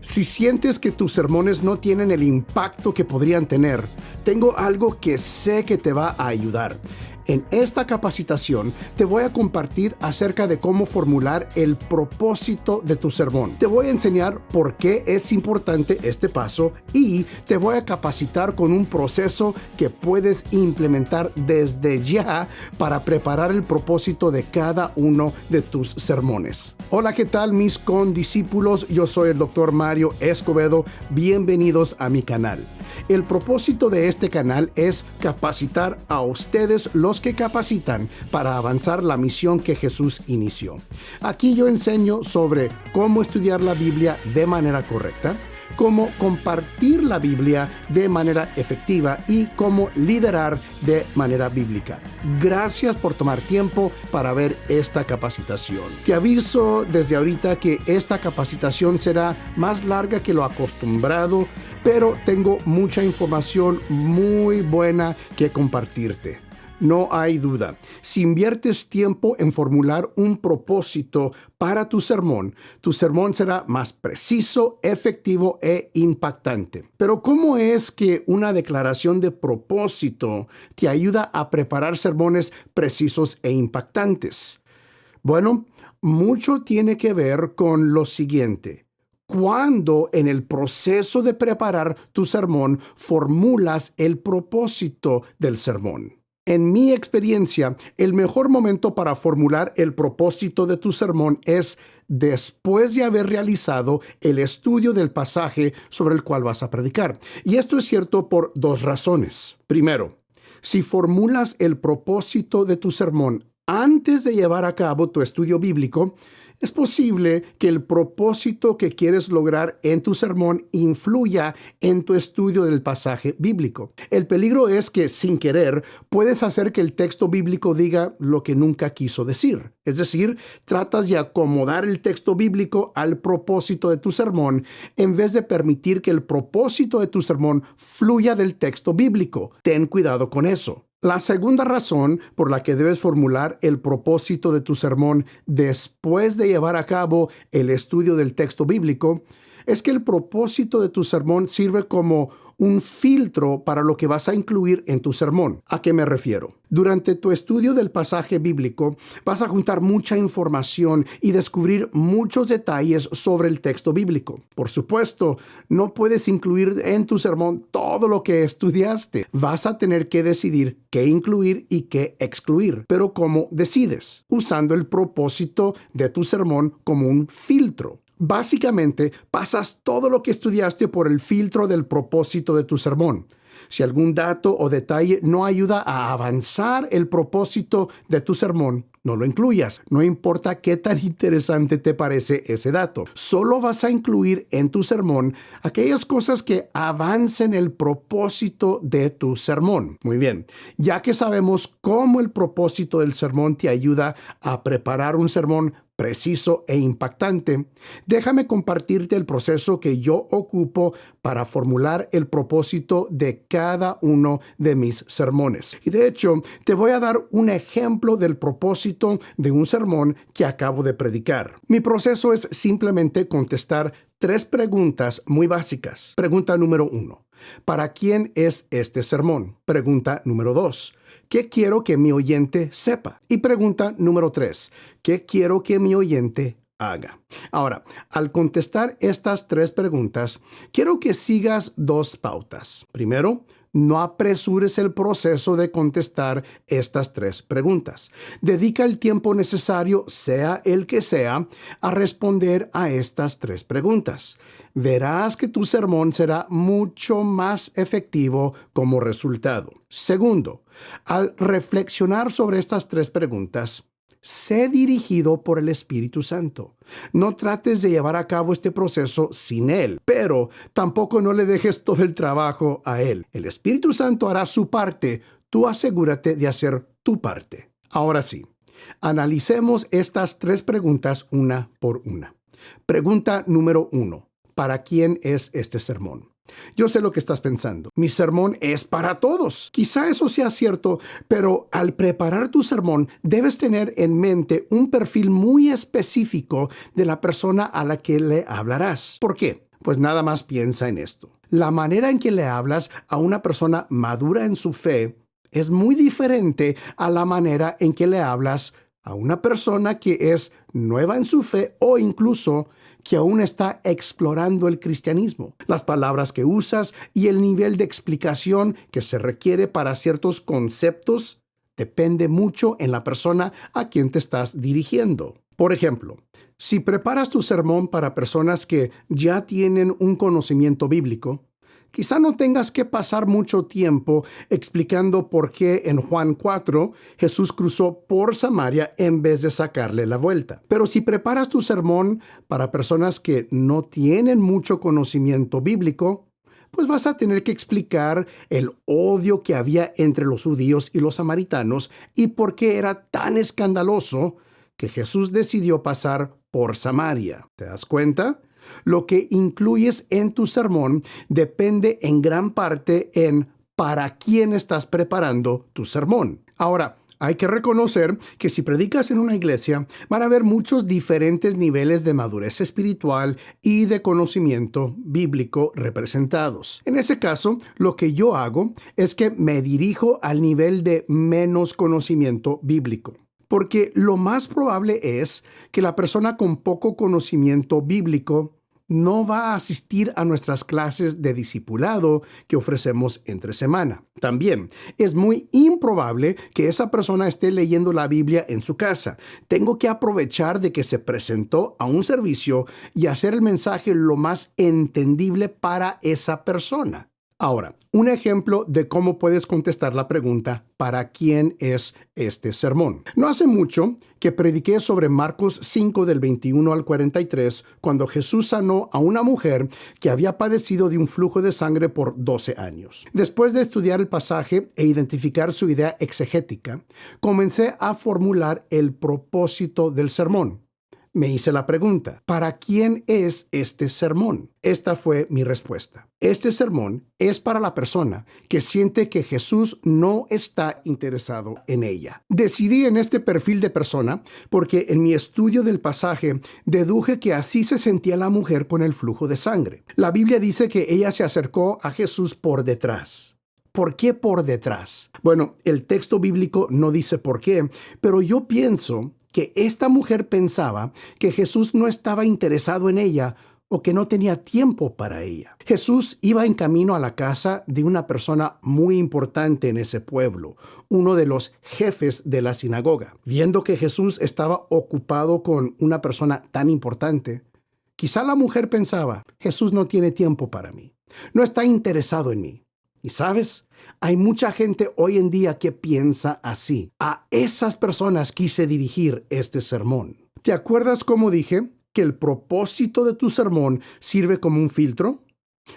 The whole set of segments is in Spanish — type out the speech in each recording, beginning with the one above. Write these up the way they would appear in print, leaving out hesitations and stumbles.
Si sientes que tus sermones no tienen el impacto que podrían tener, tengo algo que sé que te va a ayudar. En esta capacitación te voy a compartir acerca de cómo formular el propósito de tu sermón. Te voy a enseñar por qué es importante este paso y te voy a capacitar con un proceso que puedes implementar desde ya para preparar el propósito de cada uno de tus sermones. Hola, ¿qué tal mis condiscípulos? Yo soy el Dr. Mario Escobedo. Bienvenidos a mi canal. El propósito de este canal es capacitar a ustedes, los que capacitan, para avanzar la misión que Jesús inició. Aquí yo enseño sobre cómo estudiar la Biblia de manera correcta, cómo compartir la Biblia de manera efectiva y cómo liderar de manera bíblica. Gracias por tomar tiempo para ver esta capacitación. Te aviso desde ahorita que esta capacitación será más larga que lo acostumbrado, pero tengo mucha información muy buena que compartirte. No hay duda, si inviertes tiempo en formular un propósito para tu sermón será más preciso, efectivo e impactante. Pero ¿cómo es que una declaración de propósito te ayuda a preparar sermones precisos e impactantes? Bueno, mucho tiene que ver con lo siguiente. Cuando en el proceso de preparar tu sermón formulas el propósito del sermón. En mi experiencia, el mejor momento para formular el propósito de tu sermón es después de haber realizado el estudio del pasaje sobre el cual vas a predicar. Y esto es cierto por dos razones. Primero, si formulas el propósito de tu sermón antes de llevar a cabo tu estudio bíblico, es posible que el propósito que quieres lograr en tu sermón influya en tu estudio del pasaje bíblico. El peligro es que, sin querer, puedes hacer que el texto bíblico diga lo que nunca quiso decir. Es decir, tratas de acomodar el texto bíblico al propósito de tu sermón en vez de permitir que el propósito de tu sermón fluya del texto bíblico. Ten cuidado con eso. La segunda razón por la que debes formular el propósito de tu sermón después de llevar a cabo el estudio del texto bíblico es que el propósito de tu sermón sirve como un filtro para lo que vas a incluir en tu sermón. ¿A qué me refiero? Durante tu estudio del pasaje bíblico, vas a juntar mucha información y descubrir muchos detalles sobre el texto bíblico. Por supuesto, no puedes incluir en tu sermón todo lo que estudiaste. Vas a tener que decidir qué incluir y qué excluir. Pero ¿cómo decides? Usando el propósito de tu sermón como un filtro. Básicamente, pasas todo lo que estudiaste por el filtro del propósito de tu sermón. Si algún dato o detalle no ayuda a avanzar el propósito de tu sermón, no lo incluyas. No importa qué tan interesante te parece ese dato. Solo vas a incluir en tu sermón aquellas cosas que avancen el propósito de tu sermón. Muy bien. Ya que sabemos cómo el propósito del sermón te ayuda a preparar un sermón preciso e impactante, déjame compartirte el proceso que yo ocupo para formular el propósito de cada uno de mis sermones. Y de hecho, te voy a dar un ejemplo del propósito de un sermón que acabo de predicar. Mi proceso es simplemente contestar 3 preguntas muy básicas. Pregunta número 1. ¿Para quién es este sermón? Pregunta número 2. ¿Qué quiero que mi oyente sepa? Y pregunta número 3. ¿Qué quiero que mi oyente haga? Ahora, al contestar estas 3 preguntas, quiero que sigas 2 pautas. Primero, no apresures el proceso de contestar estas 3 preguntas. Dedica el tiempo necesario, sea el que sea, a responder a estas 3 preguntas. Verás que tu sermón será mucho más efectivo como resultado. Segundo, al reflexionar sobre estas 3 preguntas, sé dirigido por el Espíritu Santo. No trates de llevar a cabo este proceso sin Él, pero tampoco no le dejes todo el trabajo a Él. El Espíritu Santo hará su parte, tú asegúrate de hacer tu parte. Ahora sí, analicemos estas 3 preguntas una por una. Pregunta número 1. ¿Para quién es este sermón? Yo sé lo que estás pensando. Mi sermón es para todos. Quizá eso sea cierto, pero al preparar tu sermón debes tener en mente un perfil muy específico de la persona a la que le hablarás. ¿Por qué? Pues nada más piensa en esto. La manera en que le hablas a una persona madura en su fe es muy diferente a la manera en que le hablas a una persona que es nueva en su fe o incluso que aún está explorando el cristianismo. Las palabras que usas y el nivel de explicación que se requiere para ciertos conceptos depende mucho en la persona a quien te estás dirigiendo. Por ejemplo, si preparas tu sermón para personas que ya tienen un conocimiento bíblico, quizá no tengas que pasar mucho tiempo explicando por qué en Juan 4 Jesús cruzó por Samaria en vez de sacarle la vuelta. Pero si preparas tu sermón para personas que no tienen mucho conocimiento bíblico, pues vas a tener que explicar el odio que había entre los judíos y los samaritanos y por qué era tan escandaloso que Jesús decidió pasar por Samaria. ¿Te das cuenta? Lo que incluyes en tu sermón depende en gran parte en para quién estás preparando tu sermón. Ahora, hay que reconocer que si predicas en una iglesia, van a haber muchos diferentes niveles de madurez espiritual y de conocimiento bíblico representados. En ese caso, lo que yo hago es que me dirijo al nivel de menos conocimiento bíblico. Porque lo más probable es que la persona con poco conocimiento bíblico no va a asistir a nuestras clases de discipulado que ofrecemos entre semana. También es muy improbable que esa persona esté leyendo la Biblia en su casa. Tengo que aprovechar de que se presentó a un servicio y hacer el mensaje lo más entendible para esa persona. Ahora, un ejemplo de cómo puedes contestar la pregunta, ¿para quién es este sermón? No hace mucho que prediqué sobre Marcos 5 del 21 al 43, cuando Jesús sanó a una mujer que había padecido de un flujo de sangre por 12 años. Después de estudiar el pasaje e identificar su idea exegética, comencé a formular el propósito del sermón. Me hice la pregunta, ¿para quién es este sermón? Esta fue mi respuesta. Este sermón es para la persona que siente que Jesús no está interesado en ella. Decidí en este perfil de persona porque en mi estudio del pasaje deduje que así se sentía la mujer con el flujo de sangre. La Biblia dice que ella se acercó a Jesús por detrás. ¿Por qué por detrás? Bueno, el texto bíblico no dice por qué, pero yo pienso que esta mujer pensaba que Jesús no estaba interesado en ella o que no tenía tiempo para ella. Jesús iba en camino a la casa de una persona muy importante en ese pueblo, uno de los jefes de la sinagoga. Viendo que Jesús estaba ocupado con una persona tan importante, quizá la mujer pensaba, Jesús no tiene tiempo para mí, no está interesado en mí. Y sabes, hay mucha gente hoy en día que piensa así. A esas personas quise dirigir este sermón. ¿Te acuerdas cómo dije que el propósito de tu sermón sirve como un filtro?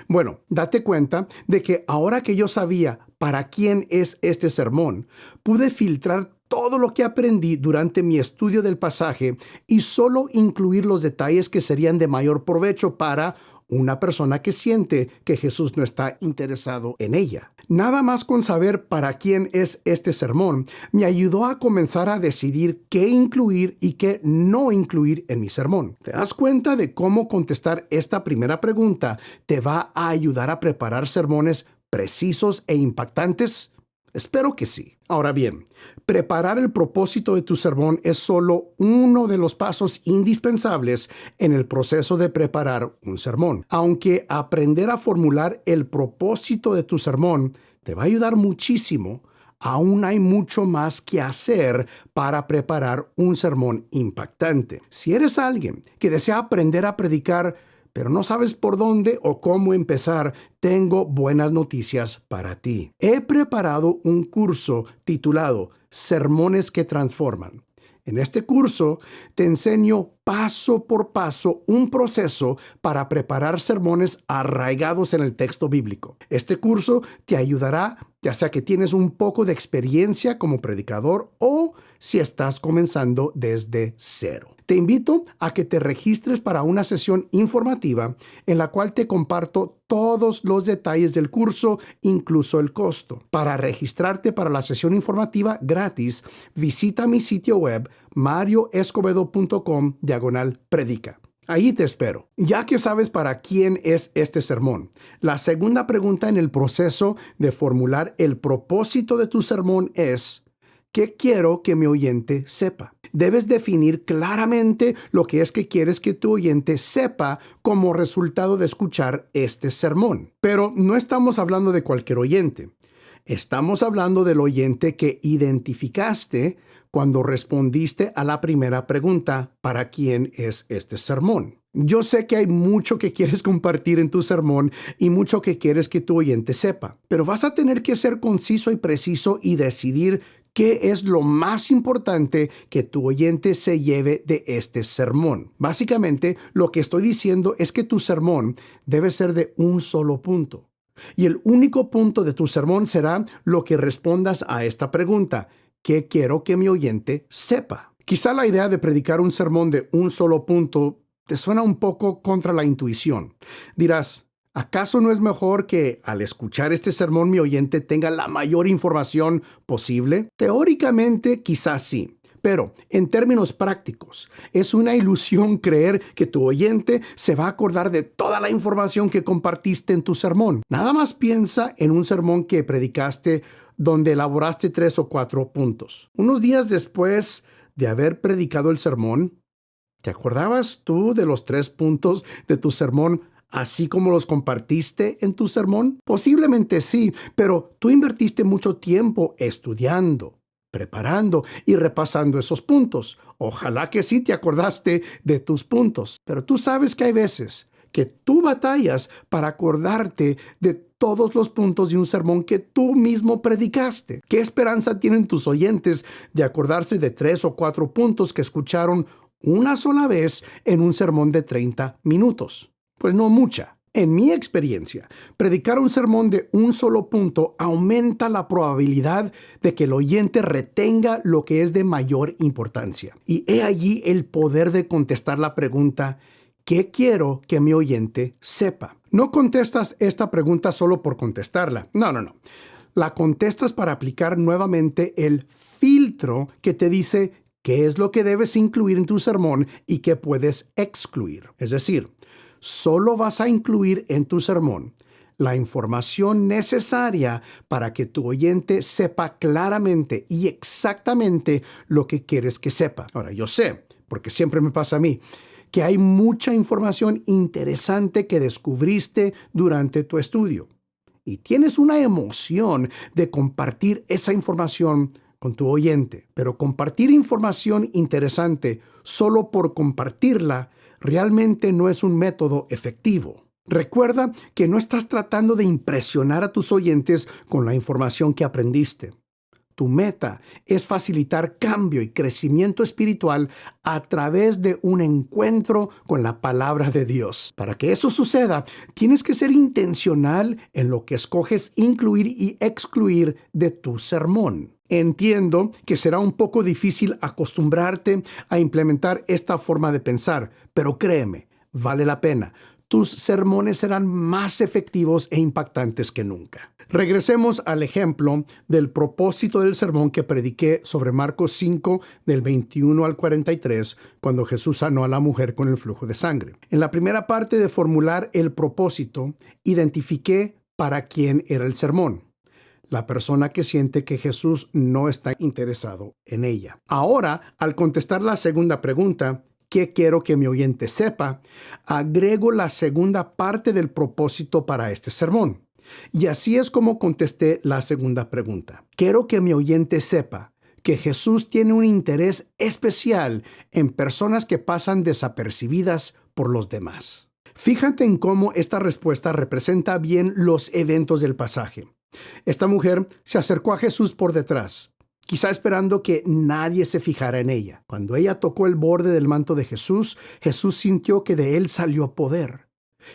Bueno, date cuenta de que ahora que yo sabía para quién es este sermón, pude filtrar todo lo que aprendí durante mi estudio del pasaje y solo incluir los detalles que serían de mayor provecho para una persona que siente que Jesús no está interesado en ella. Nada más con saber para quién es este sermón, me ayudó a comenzar a decidir qué incluir y qué no incluir en mi sermón. ¿Te das cuenta de cómo contestar esta primera pregunta te va a ayudar a preparar sermones precisos e impactantes? Espero que sí. Ahora bien, preparar el propósito de tu sermón es solo uno de los pasos indispensables en el proceso de preparar un sermón. Aunque aprender a formular el propósito de tu sermón te va a ayudar muchísimo, aún hay mucho más que hacer para preparar un sermón impactante. Si eres alguien que desea aprender a predicar, pero no sabes por dónde o cómo empezar, tengo buenas noticias para ti. He preparado un curso titulado Sermones que Transforman. En este curso te enseño paso por paso un proceso para preparar sermones arraigados en el texto bíblico. Este curso te ayudará, ya sea que tienes un poco de experiencia como predicador o si estás comenzando desde cero. Te invito a que te registres para una sesión informativa en la cual te comparto todos los detalles del curso, incluso el costo. Para registrarte para la sesión informativa gratis, visita mi sitio web marioescobedo.com/predica. Ahí te espero. Ya que sabes para quién es este sermón, la segunda pregunta en el proceso de formular el propósito de tu sermón es: ¿qué quiero que mi oyente sepa? Debes definir claramente lo que es que quieres que tu oyente sepa como resultado de escuchar este sermón. Pero no estamos hablando de cualquier oyente. Estamos hablando del oyente que identificaste cuando respondiste a la primera pregunta: ¿para quién es este sermón? Yo sé que hay mucho que quieres compartir en tu sermón y mucho que quieres que tu oyente sepa, pero vas a tener que ser conciso y preciso y decidir qué es lo más importante que tu oyente se lleve de este sermón. Básicamente, lo que estoy diciendo es que tu sermón debe ser de un solo punto. Y el único punto de tu sermón será lo que respondas a esta pregunta: ¿qué quiero que mi oyente sepa? Quizá la idea de predicar un sermón de un solo punto te suena un poco contra la intuición. Dirás, ¿acaso no es mejor que al escuchar este sermón mi oyente tenga la mayor información posible? Teóricamente, quizás sí. Pero, en términos prácticos, es una ilusión creer que tu oyente se va a acordar de toda la información que compartiste en tu sermón. Nada más piensa en un sermón que predicaste donde elaboraste 3 o 4 puntos. Unos días después de haber predicado el sermón, ¿te acordabas tú de los 3 puntos de tu sermón así como los compartiste en tu sermón? Posiblemente sí, pero tú invertiste mucho tiempo estudiando, preparando y repasando esos puntos. Ojalá que sí te acordaste de tus puntos. Pero tú sabes que hay veces que tú batallas para acordarte de todos los puntos de un sermón que tú mismo predicaste. ¿Qué esperanza tienen tus oyentes de acordarse de 3 o 4 puntos que escucharon una sola vez en un sermón de 30 minutos? Pues no mucha. En mi experiencia, predicar un sermón de un solo punto aumenta la probabilidad de que el oyente retenga lo que es de mayor importancia. Y he allí el poder de contestar la pregunta: ¿qué quiero que mi oyente sepa? No contestas esta pregunta solo por contestarla. No. La contestas para aplicar nuevamente el filtro que te dice qué es lo que debes incluir en tu sermón y qué puedes excluir. Es decir, solo vas a incluir en tu sermón la información necesaria para que tu oyente sepa claramente y exactamente lo que quieres que sepa. Ahora, yo sé, porque siempre me pasa a mí, que hay mucha información interesante que descubriste durante tu estudio. Y tienes una emoción de compartir esa información con tu oyente. Pero compartir información interesante solo por compartirla realmente no es un método efectivo. Recuerda que no estás tratando de impresionar a tus oyentes con la información que aprendiste. Tu meta es facilitar cambio y crecimiento espiritual a través de un encuentro con la palabra de Dios. Para que eso suceda, tienes que ser intencional en lo que escoges incluir y excluir de tu sermón. Entiendo que será un poco difícil acostumbrarte a implementar esta forma de pensar, pero créeme, vale la pena. Tus sermones serán más efectivos e impactantes que nunca. Regresemos al ejemplo del propósito del sermón que prediqué sobre Marcos 5, del 21 al 43, cuando Jesús sanó a la mujer con el flujo de sangre. En la primera parte de formular el propósito, identifiqué para quién era el sermón: la persona que siente que Jesús no está interesado en ella. Ahora, al contestar la segunda pregunta, ¿qué quiero que mi oyente sepa?, agrego la segunda parte del propósito para este sermón. Y así es como contesté la segunda pregunta. Quiero que mi oyente sepa que Jesús tiene un interés especial en personas que pasan desapercibidas por los demás. Fíjate en cómo esta respuesta representa bien los eventos del pasaje. Esta mujer se acercó a Jesús por detrás, quizá esperando que nadie se fijara en ella. Cuando ella tocó el borde del manto de Jesús, Jesús sintió que de él salió poder.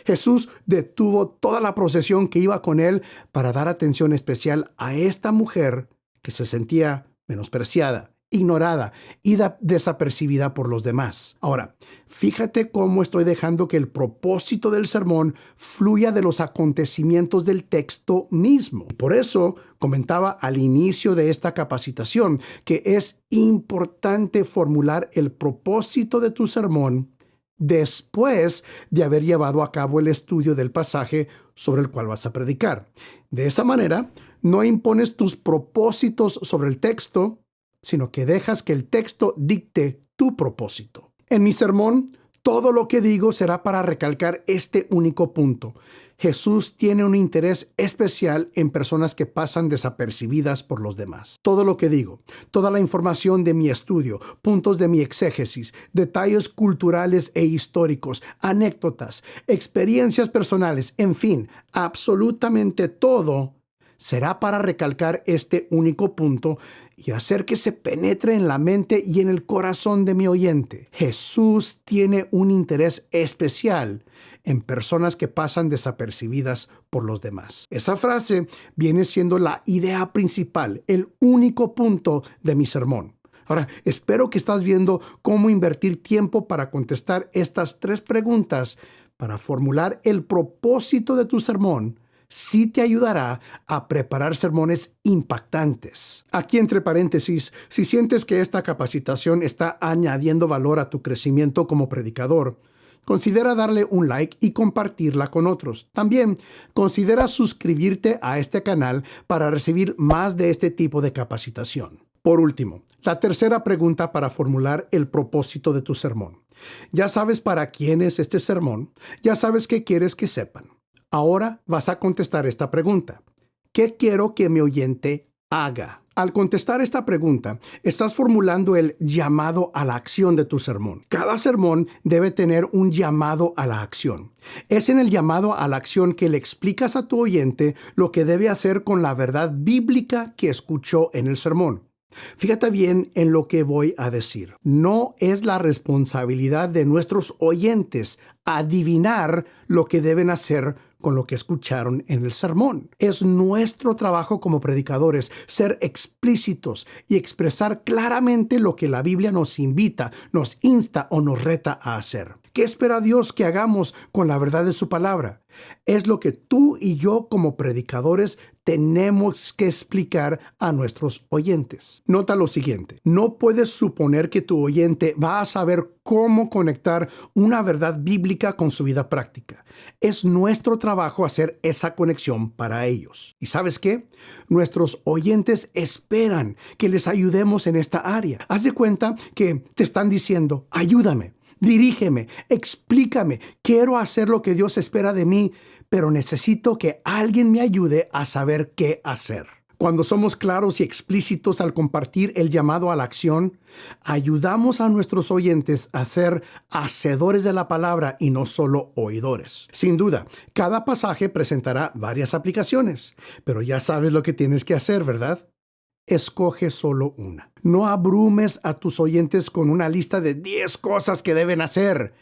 Jesús detuvo toda la procesión que iba con él para dar atención especial a esta mujer que se sentía menospreciada, ignorada y desapercibida por los demás. Ahora, fíjate cómo estoy dejando que el propósito del sermón fluya de los acontecimientos del texto mismo. Por eso comentaba al inicio de esta capacitación que es importante formular el propósito de tu sermón después de haber llevado a cabo el estudio del pasaje sobre el cual vas a predicar. De esa manera, no impones tus propósitos sobre el texto, sino que dejas que el texto dicte tu propósito. En mi sermón, todo lo que digo será para recalcar este único punto. Jesús tiene un interés especial en personas que pasan desapercibidas por los demás. Todo lo que digo, toda la información de mi estudio, puntos de mi exégesis, detalles culturales e históricos, anécdotas, experiencias personales, en fin, absolutamente todo será para recalcar este único punto y hacer que se penetre en la mente y en el corazón de mi oyente. Jesús tiene un interés especial en personas que pasan desapercibidas por los demás. Esa frase viene siendo la idea principal, el único punto de mi sermón. Ahora, espero que estás viendo cómo invertir tiempo para contestar estas 3 preguntas para formular el propósito de tu sermón. Sí te ayudará a preparar sermones impactantes. Aquí entre paréntesis, si sientes que esta capacitación está añadiendo valor a tu crecimiento como predicador, considera darle un like y compartirla con otros. También considera suscribirte a este canal para recibir más de este tipo de capacitación. Por último, la tercera pregunta para formular el propósito de tu sermón. Ya sabes para quién es este sermón, ya sabes qué quieres que sepan. Ahora vas a contestar esta pregunta. ¿Qué quiero que mi oyente haga? Al contestar esta pregunta, estás formulando el llamado a la acción de tu sermón. Cada sermón debe tener un llamado a la acción. Es en el llamado a la acción que le explicas a tu oyente lo que debe hacer con la verdad bíblica que escuchó en el sermón. Fíjate bien en lo que voy a decir. No es la responsabilidad de nuestros oyentes adivinar lo que deben hacer con lo que escucharon en el sermón. Es nuestro trabajo como predicadores ser explícitos y expresar claramente lo que la Biblia nos invita, nos insta o nos reta a hacer. ¿Qué espera Dios que hagamos con la verdad de su palabra? Es lo que tú y yo como predicadores tenemos que explicar a nuestros oyentes. Nota lo siguiente, no puedes suponer que tu oyente va a saber cómo conectar una verdad bíblica con su vida práctica. Es nuestro trabajo hacer esa conexión para ellos. ¿Y sabes qué? Nuestros oyentes esperan que les ayudemos en esta área. Haz de cuenta que te están diciendo, ayúdame. Dirígeme, explícame, quiero hacer lo que Dios espera de mí, pero necesito que alguien me ayude a saber qué hacer. Cuando somos claros y explícitos al compartir el llamado a la acción, ayudamos a nuestros oyentes a ser hacedores de la palabra y no solo oidores. Sin duda, cada pasaje presentará varias aplicaciones, pero ya sabes lo que tienes que hacer, ¿verdad? Escoge solo una. No abrumes a tus oyentes con una lista de 10 cosas que deben hacer.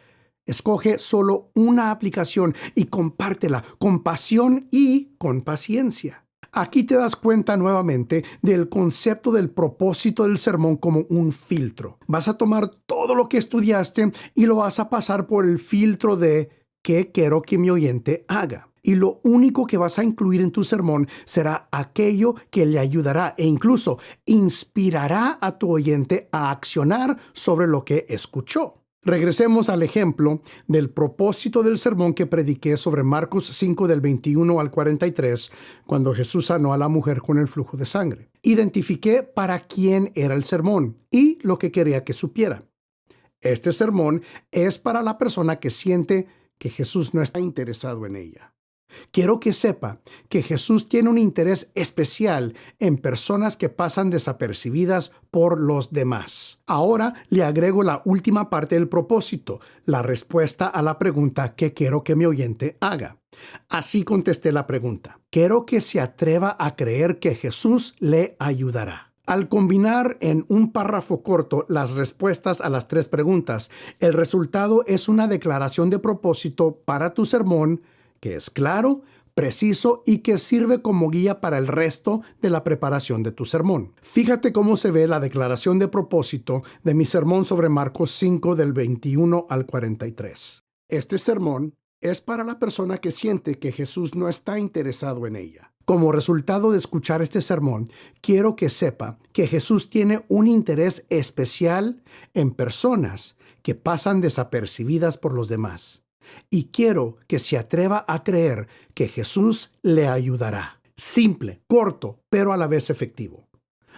Escoge solo una aplicación y compártela con pasión y con paciencia. Aquí te das cuenta nuevamente del concepto del propósito del sermón como un filtro. Vas a tomar todo lo que estudiaste y lo vas a pasar por el filtro de ¿qué quiero que mi oyente haga? Y lo único que vas a incluir en tu sermón será aquello que le ayudará e incluso inspirará a tu oyente a accionar sobre lo que escuchó. Regresemos al ejemplo del propósito del sermón que prediqué sobre Marcos 5 del 21 al 43, cuando Jesús sanó a la mujer con el flujo de sangre. Identifiqué para quién era el sermón y lo que quería que supiera. Este sermón es para la persona que siente que Jesús no está interesado en ella. Quiero que sepa que Jesús tiene un interés especial en personas que pasan desapercibidas por los demás. Ahora le agrego la última parte del propósito, la respuesta a la pregunta que quiero que mi oyente haga. Así contesté la pregunta. Quiero que se atreva a creer que Jesús le ayudará. Al combinar en un párrafo corto las respuestas a las 3 preguntas, el resultado es una declaración de propósito para tu sermón que es claro, preciso y que sirve como guía para el resto de la preparación de tu sermón. Fíjate cómo se ve la declaración de propósito de mi sermón sobre Marcos 5 del 21 al 43. Este sermón es para la persona que siente que Jesús no está interesado en ella. Como resultado de escuchar este sermón, quiero que sepa que Jesús tiene un interés especial en personas que pasan desapercibidas por los demás. Y quiero que se atreva a creer que Jesús le ayudará. Simple, corto, pero a la vez efectivo.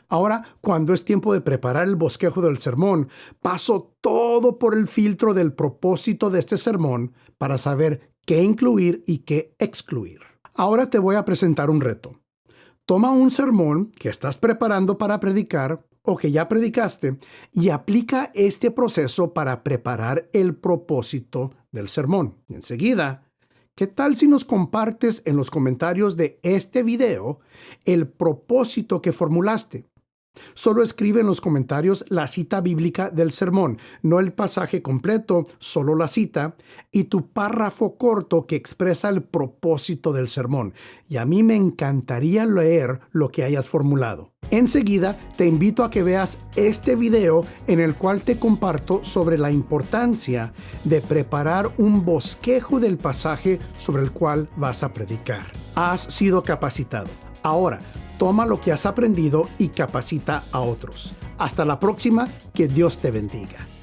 Ahora, cuando es tiempo de preparar el bosquejo del sermón, paso todo por el filtro del propósito de este sermón para saber qué incluir y qué excluir. Ahora te voy a presentar un reto. Toma un sermón que estás preparando para predicar o que ya predicaste y aplica este proceso para preparar el propósito del sermón. Enseguida, ¿qué tal si nos compartes en los comentarios de este video el propósito que formulaste? Solo escribe en los comentarios la cita bíblica del sermón, no el pasaje completo, solo la cita, y tu párrafo corto que expresa el propósito del sermón. Y a mí me encantaría leer lo que hayas formulado. Enseguida, te invito a que veas este video en el cual te comparto sobre la importancia de preparar un bosquejo del pasaje sobre el cual vas a predicar. Has sido capacitado. Ahora, toma lo que has aprendido y capacita a otros. Hasta la próxima, que Dios te bendiga.